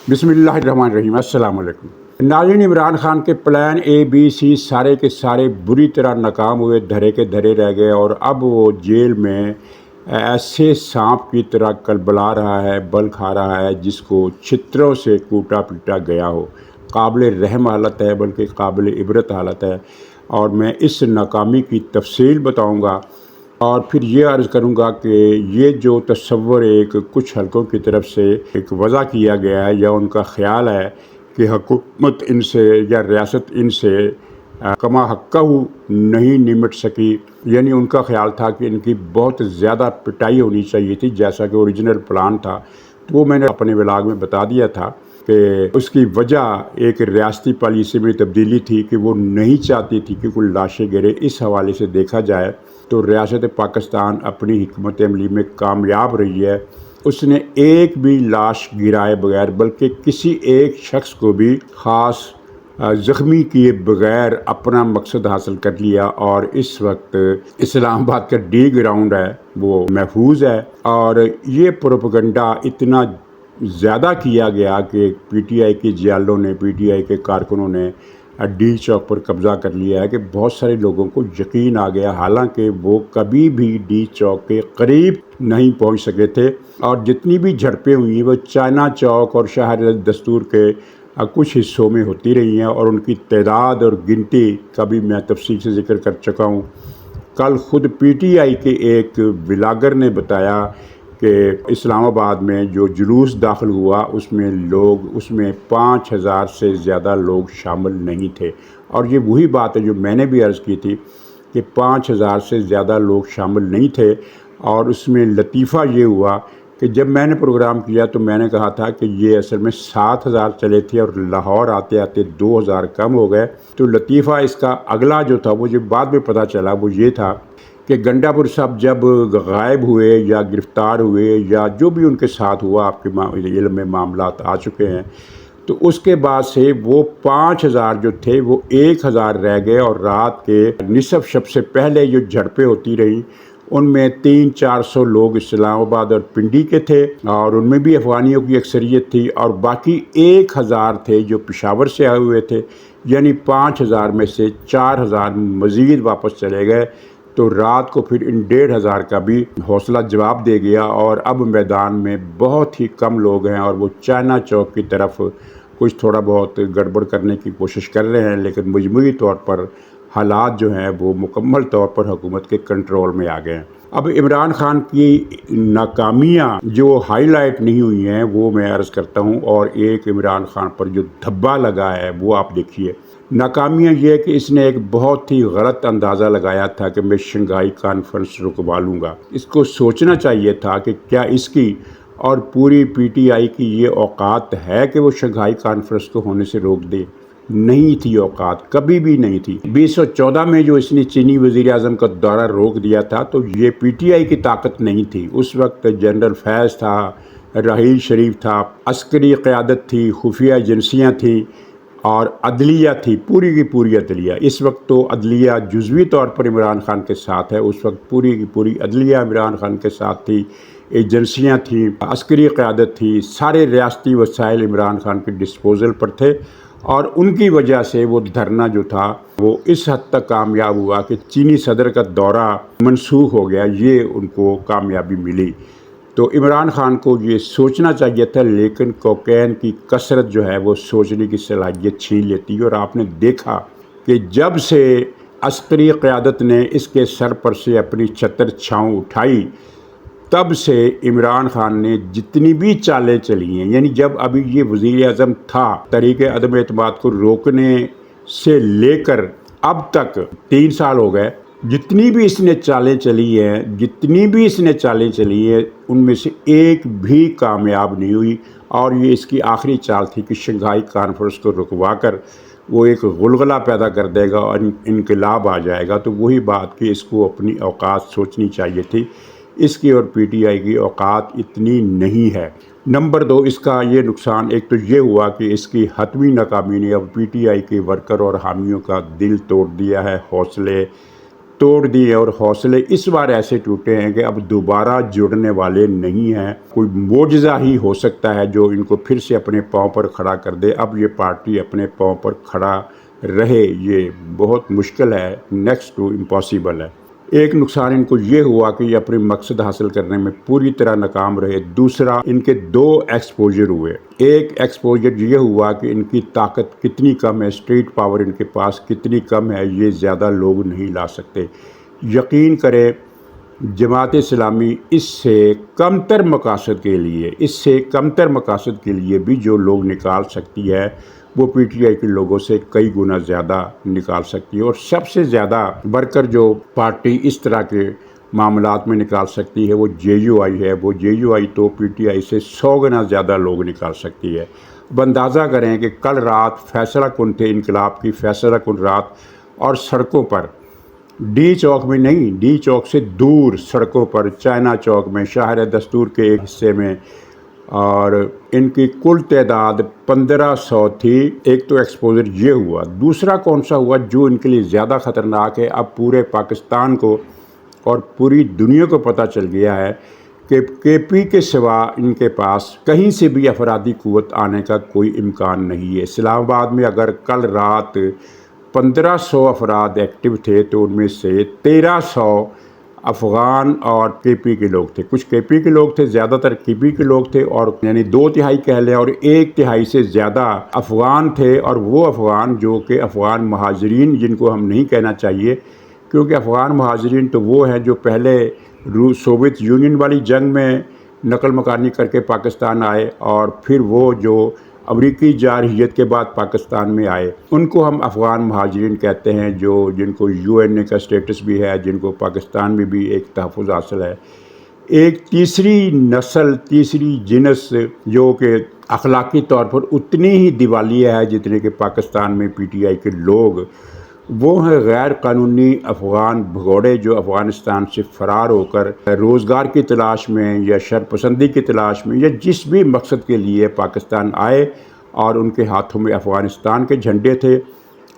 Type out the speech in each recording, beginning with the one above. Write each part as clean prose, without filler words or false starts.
بسم اللہ الرحمن الرحیم۔ السلام علیکم ناظرین، عمران خان کے پلان ABC سارے کے سارے بری طرح ناکام ہوئے، دھرے کے دھرے رہ گئے، اور اب وہ جیل میں ایسے سانپ کی طرح کلبلا رہا ہے، بل کھا رہا ہے جس کو چھتروں سے کوٹا پیٹا گیا ہو۔ قابل رحم حالت ہے، بلکہ قابل عبرت حالت ہے، اور میں اس ناکامی کی تفصیل بتاؤں گا، اور پھر یہ عرض کروں گا کہ یہ جو تصور کچھ حلقوں کی طرف سے ایک وضع کیا گیا ہے، یا ان کا خیال ہے کہ حکومت ان سے یا ریاست ان سے کما حقہ نہیں نمٹ سکی، یعنی ان کا خیال تھا کہ ان کی بہت زیادہ پٹائی ہونی چاہیے تھی جیسا کہ اوریجنل پلان تھا، تو وہ میں نے اپنے ولاگ میں بتا دیا تھا کہ اس کی وجہ ایک ریاستی پالیسی میں تبدیلی تھی کہ وہ نہیں چاہتی تھی کہ کوئی لاشیں گرے۔ اس حوالے سے دیکھا جائے تو ریاست پاکستان اپنی حکمت عملی میں کامیاب رہی ہے۔ اس نے ایک بھی لاش گرائے بغیر، بلکہ کسی ایک شخص کو بھی خاص زخمی کیے بغیر اپنا مقصد حاصل کر لیا، اور اس وقت اسلام آباد کا ڈی گراؤنڈ ہے وہ محفوظ ہے۔ اور یہ پروپیگنڈا اتنا زیادہ کیا گیا کہ PTI کے جیالوں نے، PTI کے کارکنوں نے ڈی چوک پر قبضہ کر لیا ہے کہ بہت سارے لوگوں کو یقین آ گیا، حالانکہ وہ کبھی بھی ڈی چوک کے قریب نہیں پہنچ سکے تھے، اور جتنی بھی جھڑپیں ہوئی وہ چائنا چوک اور شہر دستور کے کچھ حصوں میں ہوتی رہی ہیں، اور ان کی تعداد اور گنتی کا بھی میں تفصیل سے ذکر کر چکا ہوں۔ کل خود PTI کے ایک ولاگر نے بتایا کہ اسلام آباد میں جو جلوس داخل ہوا اس میں 5000 سے زیادہ لوگ شامل نہیں تھے، اور یہ وہی بات ہے جو میں نے بھی عرض کی تھی کہ 5000 سے زیادہ لوگ شامل نہیں تھے۔ اور اس میں لطیفہ یہ ہوا کہ جب میں نے پروگرام کیا تو میں نے کہا تھا کہ یہ اصل میں 7000 چلے تھے، اور لاہور آتے آتے 2000 کم ہو گئے۔ تو لطیفہ اس کا اگلا جو تھا، وہ جو بعد میں پتہ چلا، وہ یہ تھا کہ گنڈا پور صاحب جب غائب ہوئے یا گرفتار ہوئے یا جو بھی ان کے ساتھ ہوا، آپ کے علم میں معاملات آ چکے ہیں، تو اس کے بعد سے وہ 5000 جو تھے وہ 1000 رہ گئے، اور رات کے نصف شب سے پہلے جو جھڑپیں ہوتی رہیں ان میں 300-400 لوگ اسلام آباد اور پنڈی کے تھے، اور ان میں بھی افغانیوں کی اکثریت تھی، اور باقی 1000 تھے جو پشاور سے آئے ہوئے تھے، یعنی 5000 میں سے 4000 مزید واپس چلے گئے۔ تو رات کو پھر ان 1500 کا بھی حوصلہ جواب دے گیا، اور اب میدان میں بہت ہی کم لوگ ہیں، اور وہ چائنا چوک کی طرف کچھ تھوڑا بہت گڑبڑ کرنے کی کوشش کر رہے ہیں، لیکن مجموعی طور پر حالات جو ہیں وہ مکمل طور پر حکومت کے کنٹرول میں آ گئے ہیں۔ اب عمران خان کی ناکامیاں جو ہائی لائٹ نہیں ہوئی ہیں وہ میں عرض کرتا ہوں، اور ایک عمران خان پر جو دھبا لگا ہے وہ آپ دیکھیے۔ ناکامیاں یہ ہے کہ اس نے ایک بہت ہی غلط اندازہ لگایا تھا کہ میں شنگھائی کانفرنس رکوا لوں گا۔ اس کو سوچنا چاہیے تھا کہ کیا اس کی اور پوری PTI کی یہ اوقات ہے کہ وہ شنگھائی کانفرنس کو ہونے سے روک دے۔ نہیں تھی اوقات، کبھی بھی نہیں تھی۔ 2014 میں جو اس نے چینی وزیر اعظم کا دورہ روک دیا تھا تو یہ PTI کی طاقت نہیں تھی۔ اس وقت جنرل فیض تھا، راحیل شریف تھا، عسکری قیادت تھی، خفیہ ایجنسیاں تھیں، اور عدلیہ تھی، پوری کی پوری عدلیہ۔ اس وقت تو عدلیہ جزوی طور پر عمران خان کے ساتھ ہے، اس وقت پوری کی پوری عدلیہ عمران خان کے ساتھ تھی، ایجنسیاں تھیں، عسکری قیادت تھی، سارے ریاستی وسائل عمران خان کے ڈسپوزل پر تھے، اور ان کی وجہ سے وہ دھرنا جو تھا وہ اس حد تک کامیاب ہوا کہ چینی صدر کا دورہ منسوخ ہو گیا، یہ ان کو کامیابی ملی۔ تو عمران خان کو یہ سوچنا چاہیے تھا، لیکن کوکین کی کثرت جو ہے وہ سوچنے کی صلاحیت چھین لیتی ہے، اور آپ نے دیکھا کہ جب سے عسکری قیادت نے اس کے سر پر سے اپنی چھتر چھاؤں اٹھائی تب سے عمران خان نے جتنی بھی چالیں چلی ہیں، یعنی جب ابھی یہ وزیر اعظم تھا، تحریک عدم اعتماد کو روکنے سے لے کر اب تک 3 سال ہو گئے، جتنی بھی اس نے چالیں چلی ہیں ان میں سے ایک بھی کامیاب نہیں ہوئی، اور یہ اس کی آخری چال تھی کہ شنگھائی کانفرنس کو رکوا کر وہ ایک غلغلہ پیدا کر دے گا اور انقلاب آ جائے گا۔ تو وہی بات کہ اس کو اپنی اوقات سوچنی چاہیے تھی، اس کی اور PTI کی اوقات اتنی نہیں ہے۔ نمبر 2، اس کا یہ نقصان ایک تو یہ ہوا کہ اس کی حتمی ناکامی نے اب PTI کے ورکر اور حامیوں کا دل توڑ دیا ہے، حوصلے توڑ دیے اور حوصلے اس بار ایسے ٹوٹے ہیں کہ اب دوبارہ جڑنے والے نہیں ہیں۔ کوئی معجزہ ہی ہو سکتا ہے جو ان کو پھر سے اپنے پاؤں پر کھڑا کر دے۔ اب یہ پارٹی اپنے پاؤں پر کھڑا رہے یہ بہت مشکل ہے، نیکسٹ ٹو امپاسبل ہے۔ ایک نقصان ان کو یہ ہوا کہ یہ اپنے مقصد حاصل کرنے میں پوری طرح ناکام رہے۔ دوسرا، ان کے دو ایکسپوجر ہوئے۔ ایک ایکسپوجر یہ ہوا کہ ان کی طاقت کتنی کم ہے، اسٹریٹ پاور ان کے پاس کتنی کم ہے، یہ زیادہ لوگ نہیں لا سکتے۔ یقین کریں جماعت اسلامی اس سے کمتر مقاصد کے لیے بھی جو لوگ نکال سکتی ہے وہ پی ٹی آئی کے لوگوں سے کئی گنا زیادہ نکال سکتی ہے، اور سب سے زیادہ بڑھ کر جو پارٹی اس طرح کے معاملات میں نکال سکتی ہے وہ جے یو آئی ہے۔ وہ جے یو آئی تو پی ٹی آئی سے 100 گنا زیادہ لوگ نکال سکتی ہے۔ اب اندازہ کریں کہ کل رات فیصلہ کن تھے، انقلاب کی فیصلہ کن رات، اور سڑکوں پر ڈی چوک میں نہیں، ڈی چوک سے دور سڑکوں پر، چائنا چوک میں، شاہراہ دستور کے ایک حصے میں، اور ان کی کل تعداد 1500 تھی۔ ایک تو ایکسپوجر یہ ہوا۔ دوسرا کون سا ہوا جو ان کے لیے زیادہ خطرناک ہے؟ اب پورے پاکستان کو اور پوری دنیا کو پتہ چل گیا ہے کہ کے پی کے سوا ان کے پاس کہیں سے بھی افرادی قوت آنے کا کوئی امکان نہیں ہے۔ اسلام آباد میں اگر کل رات 1500 افراد ایکٹیو تھے تو ان میں سے 1300 افغان اور کے پی کے لوگ تھے۔ کچھ کے پی کے لوگ تھے، زیادہ تر کے پی کے لوگ تھے، اور یعنی 2/3 کہہ لیں، اور 1/3 سے زیادہ افغان تھے، اور وہ افغان جو کہ افغان مہاجرین جن کو ہم نہیں کہنا چاہیے، کیونکہ افغان مہاجرین تو وہ ہیں جو پہلے سوویت یونین والی جنگ میں نقل مکانی کر کے پاکستان آئے، اور پھر وہ جو امریکی جارحیت کے بعد پاکستان میں آئے، ان کو ہم افغان مہاجرین کہتے ہیں، جن کو یو این اے کا اسٹیٹس بھی ہے، جن کو پاکستان میں بھی ایک تحفظ حاصل ہے۔ ایک تیسری نسل، تیسری جنس جو کہ اخلاقی طور پر اتنی ہی دیوالیہ ہے جتنے کہ پاکستان میں پی ٹی آئی کے لوگ، وہ ہیں غیر قانونی افغان بھگوڑے جو افغانستان سے فرار ہو کر روزگار کی تلاش میں یا شرپسندی کی تلاش میں یا جس بھی مقصد کے لیے پاکستان آئے، اور ان کے ہاتھوں میں افغانستان کے جھنڈے تھے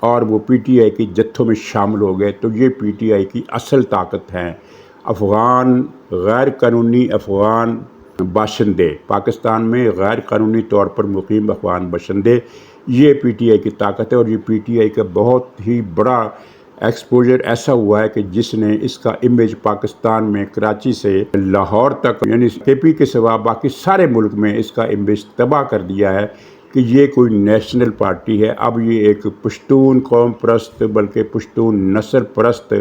اور وہ پی ٹی آئی کی جتھوں میں شامل ہو گئے۔ تو یہ پی ٹی آئی کی اصل طاقت ہیں افغان، غیر قانونی افغان باشندے، پاکستان میں غیر قانونی طور پر مقیم افغان باشندے، یہ پی ٹی آئی کی طاقت ہے۔ اور یہ پی ٹی آئی کا بہت ہی بڑا ایکسپوجر ایسا ہوا ہے کہ جس نے اس کا امیج پاکستان میں کراچی سے لاہور تک، یعنی کے پی کے سوا باقی سارے ملک میں اس کا امیج تباہ کر دیا ہے کہ یہ کوئی نیشنل پارٹی ہے۔ اب یہ ایک پشتون قوم پرست، بلکہ پشتون نسل پرست،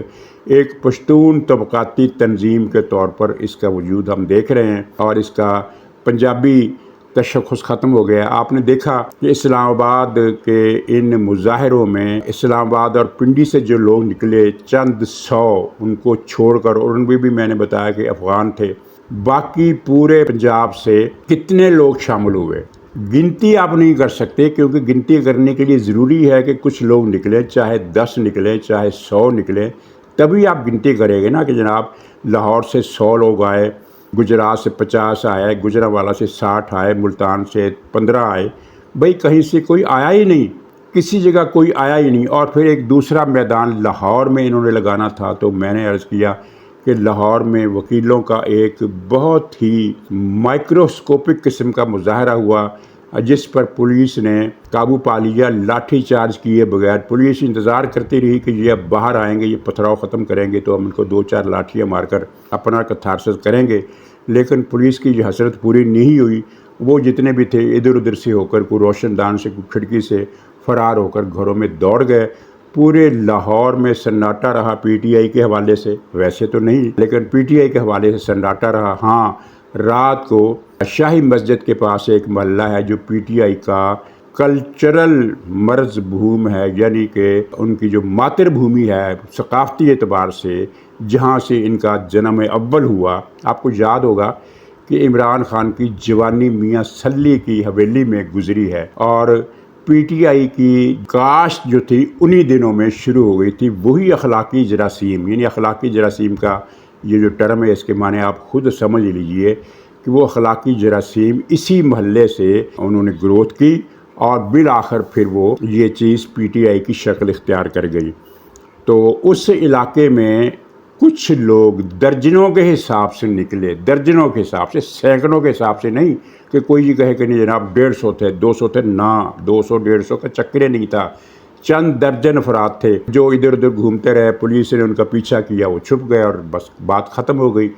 ایک پشتون طبقاتی تنظیم کے طور پر اس کا وجود ہم دیکھ رہے ہیں، اور اس کا پنجابی تشخص ختم ہو گیا۔ آپ نے دیکھا کہ اسلام آباد کے ان مظاہروں میں اسلام آباد اور پنڈی سے جو لوگ نکلے، چند 100 ان کو چھوڑ کر، اور ان بھی میں نے بتایا کہ افغان تھے، باقی پورے پنجاب سے کتنے لوگ شامل ہوئے گنتی آپ نہیں کر سکتے، کیونکہ گنتی کرنے کے لیے ضروری ہے کہ کچھ لوگ نکلیں، چاہے 10 نکلیں، چاہے 100 نکلیں، تبھی آپ گنتی کریں گے نا کہ جناب لاہور سے 100 لوگ آئے، گجرات سے 50 آئے، گجرانوالہ سے 60 آئے، ملتان سے 15 آئے، بھئی کہیں سے کوئی آیا ہی نہیں، کسی جگہ کوئی آیا ہی نہیں۔ اور پھر ایک دوسرا میدان لاہور میں انہوں نے لگانا تھا، تو میں نے عرض کیا کہ لاہور میں وکیلوں کا ایک بہت ہی مائکروسکوپک قسم کا مظاہرہ ہوا، جس پر پولیس نے قابو پا لیا، لاٹھی چارج کیے بغیر۔ پولیس انتظار کرتی رہی کہ یہ اب باہر آئیں گے، یہ پتھراؤ ختم کریں گے تو ہم ان کو 2-4 لاٹھیاں مار کر اپنا کتھارسس کریں گے، لیکن پولیس کی یہ حسرت پوری نہیں ہوئی۔ وہ جتنے بھی تھے ادھر ادھر سے ہو کر، کوئی روشن دان سے، کوئی کھڑکی سے فرار ہو کر گھروں میں دوڑ گئے۔ پورے لاہور میں سناٹا رہا پی ٹی آئی کے حوالے سے، ویسے تو نہیں لیکن پی ٹی آئی کے حوالے سے سناٹا رہا۔ ہاں، رات کو شاہی مسجد کے پاس ایک محلہ ہے جو پی ٹی آئی کا کلچرل مرز بھوم ہے، یعنی کہ ان کی جو ماتر بھومی ہے ثقافتی اعتبار سے، جہاں سے ان کا جنم اول ہوا۔ آپ کو یاد ہوگا کہ عمران خان کی جوانی میاں سلی کی حویلی میں گزری ہے، اور پی ٹی آئی کی کاشت جو تھی انہی دنوں میں شروع ہو گئی تھی۔ وہی اخلاقی جراثیم، یعنی اخلاقی جراثیم کا یہ جو ٹرم ہے اس کے معنی آپ خود سمجھ لیجئے کہ وہ اخلاقی جراثیم اسی محلے سے انہوں نے گروتھ کی، اور بالآخر پھر وہ یہ چیز پی ٹی آئی کی شکل اختیار کر گئی۔ تو اس علاقے میں کچھ لوگ درجنوں کے حساب سے نکلے، درجنوں کے حساب سے، سینکڑوں کے حساب سے نہیں کہ کوئی یہ کہے کہ نہیں جناب 150 تھے 200 تھے، نہ 200 150 کا چکرے نہیں تھا، چند درجن افراد تھے جو ادھر ادھر گھومتے رہے، پولیس نے ان کا پیچھا کیا، وہ چھپ گئے اور بس بات ختم ہو گئی۔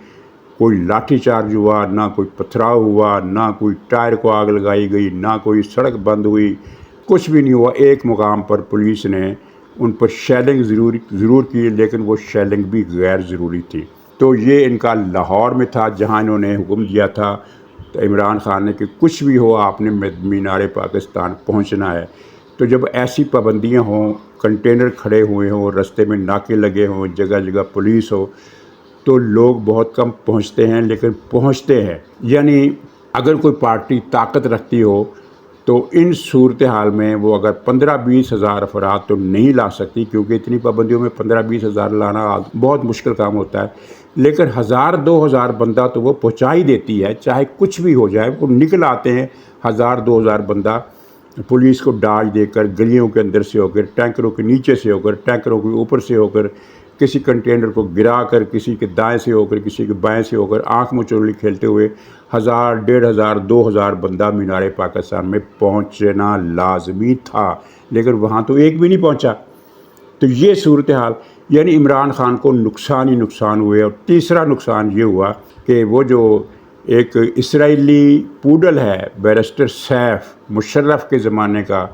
کوئی لاٹھی چارج ہوا، نہ کوئی پتھراؤ ہوا، نہ کوئی ٹائر کو آگ لگائی گئی، نہ کوئی سڑک بند ہوئی، کچھ بھی نہیں ہوا۔ ایک مقام پر پولیس نے ان پر شیلنگ ضرور کی، لیکن وہ شیلنگ بھی غیر ضروری تھی۔ تو یہ ان کا لاہور میں تھا جہاں انہوں نے حکم دیا تھا تو عمران خان نے کہ کچھ بھی ہو آپ نے مینار پاکستان پہنچنا ہے۔ تو جب ایسی پابندیاں ہوں، کنٹینر کھڑے ہوئے ہوں، رستے میں ناکے لگے ہوں، جگہ جگہ پولیس ہو، تو لوگ بہت کم پہنچتے ہیں، لیکن پہنچتے ہیں۔ یعنی اگر کوئی پارٹی طاقت رکھتی ہو تو ان صورتحال میں وہ اگر 15-20 ہزار افراد تو نہیں لا سکتی، کیونکہ اتنی پابندیوں میں 15-20 ہزار لانا بہت مشکل کام ہوتا ہے، لیکن 1000-2000 بندہ تو وہ پہنچا ہی دیتی ہے، چاہے کچھ بھی ہو جائے۔ وہ نکل آتے ہیں 1000-2000 بندہ، پولیس کو ڈاج دے کر، گلیوں کے اندر سے ہو کر، ٹینکروں کے نیچے سے ہو کر، ٹینکروں کے اوپر سے ہو کر، کسی کنٹینر کو گرا کر، کسی کے دائیں سے ہو کر، کسی کے بائیں سے ہو کر، آنکھ مچولی کھیلتے ہوئے 1000 1500 2000 بندہ مینار پاکستان میں پہنچنا لازمی تھا، لیکن وہاں تو ایک بھی نہیں پہنچا۔ تو یہ صورتحال، یعنی عمران خان کو نقصان ہی نقصان ہوئے۔ اور تیسرا نقصان یہ ہوا کہ وہ جو ایک اسرائیلی پوڈل ہے بیرسٹر سیف مشرف کے زمانے کا،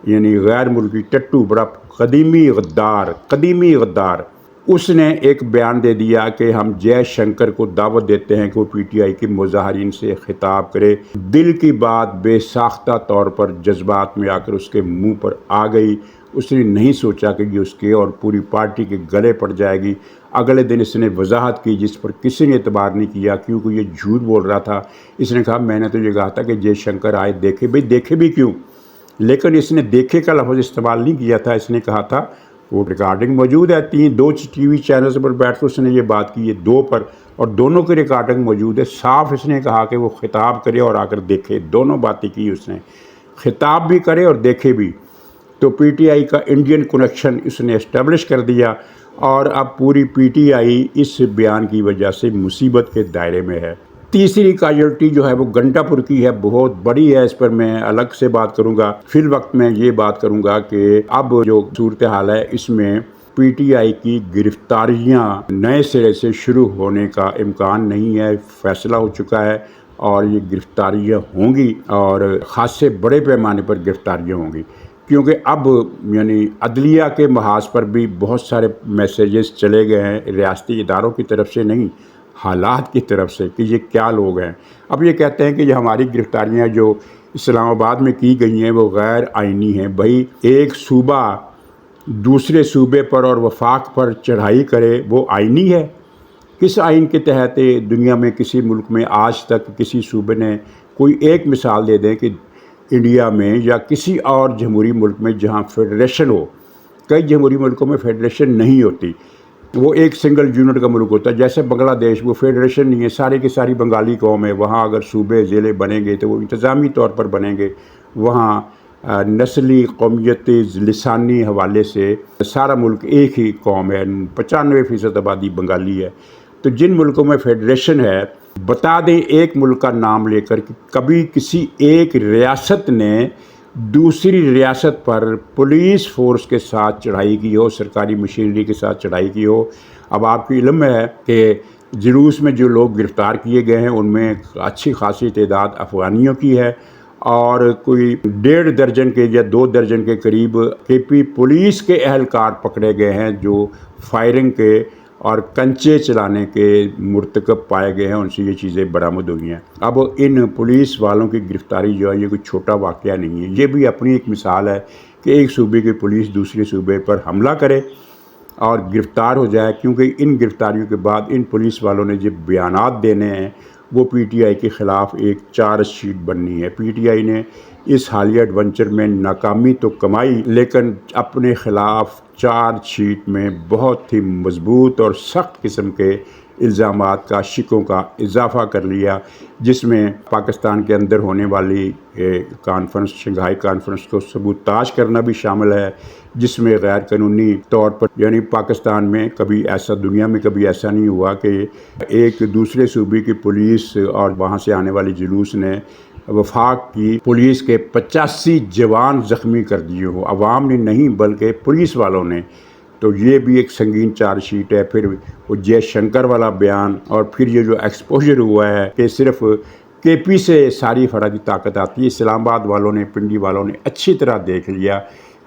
یعنی غیر ملکی ٹٹو، بڑا قدیمی غدار، اس نے ایک بیان دے دیا کہ ہم جے شنکر کو دعوت دیتے ہیں کہ وہ پی ٹی آئی کے مظاہرین سے خطاب کرے۔ دل کی بات بے ساختہ طور پر جذبات میں آ کر اس کے منہ پر آ گئی۔ اس نے نہیں سوچا کہ یہ اس کے اور پوری پارٹی کے گلے پڑ جائے گی۔ اگلے دن اس نے وضاحت کی جس پر کسی نے اعتبار نہیں کیا، کیونکہ یہ جھوٹ بول رہا تھا۔ اس نے کہا میں نے تو یہ کہا تھا کہ جے شنکر آئے دیکھے، بھئی دیکھے بھی کیوں؟ لیکن اس نے دیکھے کا لفظ استعمال نہیں کیا تھا، اس نے کہا تھا، وہ ریکارڈنگ موجود ہے، دو ٹی وی چینلز پر بیٹھ کر اس نے یہ بات کی ہے، 2 پر، اور دونوں کی ریکارڈنگ موجود ہے۔ صاف اس نے کہا کہ وہ خطاب کرے اور آ کر دیکھے، دونوں باتیں کی اس نے، خطاب بھی کرے اور دیکھے بھی۔ تو پی ٹی آئی کا انڈین کنیکشن اس نے اسٹیبلش کر دیا، اور اب پوری پی ٹی آئی اس بیان کی وجہ سے مصیبت کے دائرے میں ہے۔ تیسری کیجولٹی جو ہے وہ گھنٹہ پور کی ہے، بہت بڑی ہے، اس پر میں الگ سے بات کروں گا۔ فی الوقت میں یہ بات کروں گا کہ اب جو صورتحال ہے اس میں پی ٹی آئی کی گرفتاریاں نئے سرے سے شروع ہونے کا امکان نہیں ہے، فیصلہ ہو چکا ہے، اور یہ گرفتاریاں ہوں گی اور خاصے بڑے پیمانے پر گرفتاریاں ہوں گی، کیونکہ اب یعنی عدلیہ کے محاذ پر بھی بہت سارے میسیجز چلے گئے ہیں، ریاستی اداروں کی طرف سے نہیں، حالات کی طرف سے، کہ یہ کیا لوگ ہیں۔ اب یہ کہتے ہیں کہ یہ ہماری گرفتاریاں جو اسلام آباد میں کی گئی ہیں وہ غیر آئینی ہیں۔ بھائی ایک صوبہ دوسرے صوبے پر اور وفاق پر چڑھائی کرے، وہ آئینی ہے؟ کس آئین کے تحت دنیا میں کسی ملک میں آج تک کسی صوبے نے، کوئی ایک مثال دے دیں کہ انڈیا میں یا کسی اور جمہوری ملک میں جہاں فیڈریشن ہو، کئی جمہوری ملکوں میں فیڈریشن نہیں ہوتی، وہ ایک سنگل یونٹ کا ملک ہوتا ہے، جیسے بنگلہ دیش، وہ فیڈریشن نہیں ہے، ساری کی ساری بنگالی قوم ہے، وہاں اگر صوبے ضلع بنیں گے تو وہ انتظامی طور پر بنیں گے، وہاں نسلی قومیتی لسانی حوالے سے سارا ملک ایک ہی قوم ہے، 95% آبادی بنگالی ہے۔ تو جن ملکوں میں فیڈریشن ہے، بتا دیں ایک ملک کا نام لے کر کہ کبھی کسی ایک ریاست نے دوسری ریاست پر پولیس فورس کے ساتھ چڑھائی کی ہو، سرکاری مشینری کے ساتھ چڑھائی کی ہو۔ اب آپ کی علم میں ہے کہ جلوس میں جو لوگ گرفتار کیے گئے ہیں ان میں اچھی خاصی تعداد افغانیوں کی ہے، اور کوئی 1.5 درجن کے یا 2 درجن کے قریب کے پی پولیس کے اہلکار پکڑے گئے ہیں جو فائرنگ کے اور کنچے چلانے کے مرتکب پائے گئے ہیں، ان سے یہ چیزیں برآمد ہوئی ہیں۔ اب ان پولیس والوں کی گرفتاری جو ہے یہ کوئی چھوٹا واقعہ نہیں ہے، یہ بھی اپنی ایک مثال ہے کہ ایک صوبے کی پولیس دوسرے صوبے پر حملہ کرے اور گرفتار ہو جائے، کیونکہ ان گرفتاریوں کے بعد ان پولیس والوں نے جو بیانات دینے ہیں وہ پی ٹی آئی کے خلاف ایک چارج شیٹ بننی ہے۔ پی ٹی آئی نے اس حالیہ ایڈونچر میں ناکامی تو کمائی، لیکن اپنے خلاف چارج شیٹ میں بہت ہی مضبوط اور سخت قسم کے الزامات کا شکوں کا اضافہ کر لیا، جس میں پاکستان کے اندر ہونے والی کانفرنس، شنگھائی کانفرنس کو سبوتاژ کرنا بھی شامل ہے، جس میں غیر قانونی طور پر، یعنی پاکستان میں کبھی ایسا، دنیا میں کبھی ایسا نہیں ہوا کہ ایک دوسرے صوبے کی پولیس اور وہاں سے آنے والی جلوس نے وفاق کی پولیس کے 85 جوان زخمی کر دیے ہوں، عوام نے نہیں بلکہ پولیس والوں نے۔ تو یہ بھی ایک سنگین چارج شیٹ ہے۔ پھر وہ جے شنکر والا بیان، اور پھر یہ جو ایکسپوجر ہوا ہے کہ صرف کے پی سے ساری فرا کی طاقت آتی ہے۔ اسلام آباد والوں نے، پنڈی والوں نے اچھی طرح دیکھ لیا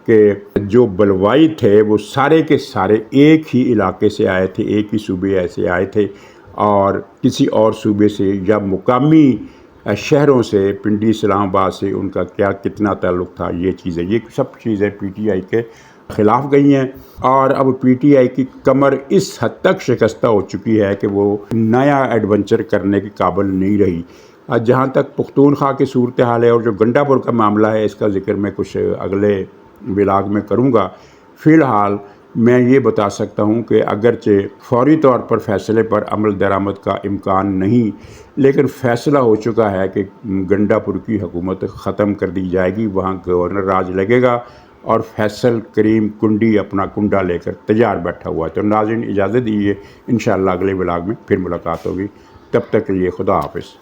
کہ جو بلوائی تھے وہ سارے کے سارے ایک ہی علاقے سے آئے تھے، ایک ہی صوبے ایسے آئے تھے، اور کسی اور صوبے سے یا مقامی شہروں سے، پنڈی، اسلام آباد سے ان کا کیا کتنا تعلق تھا، یہ چیزیں، یہ سب چیزیں پی ٹی آئی کے خلاف گئی ہیں۔ اور اب پی ٹی آئی کی کمر اس حد تک شکستہ ہو چکی ہے کہ وہ نیا ایڈونچر کرنے کے قابل نہیں رہی۔ جہاں تک پختونخوا کی صورتحال ہے اور جو گنڈا پور کا معاملہ ہے، اس کا ذکر میں کچھ اگلے ولاگ میں کروں گا۔ فی الحال میں یہ بتا سکتا ہوں کہ اگرچہ فوری طور پر فیصلے پر عمل درآمد کا امکان نہیں، لیکن فیصلہ ہو چکا ہے کہ گنڈا پور کی حکومت ختم کر دی جائے گی، وہاں گورنر راج لگے گا، اور فیصل کریم کنڈی اپنا کنڈا لے کر تیار بیٹھا ہوا ہے۔ تو ناظرین اجازت دیجیے، انشاءاللہ اگلے ولاگ میں پھر ملاقات ہوگی، تب تک کے لیے خدا حافظ۔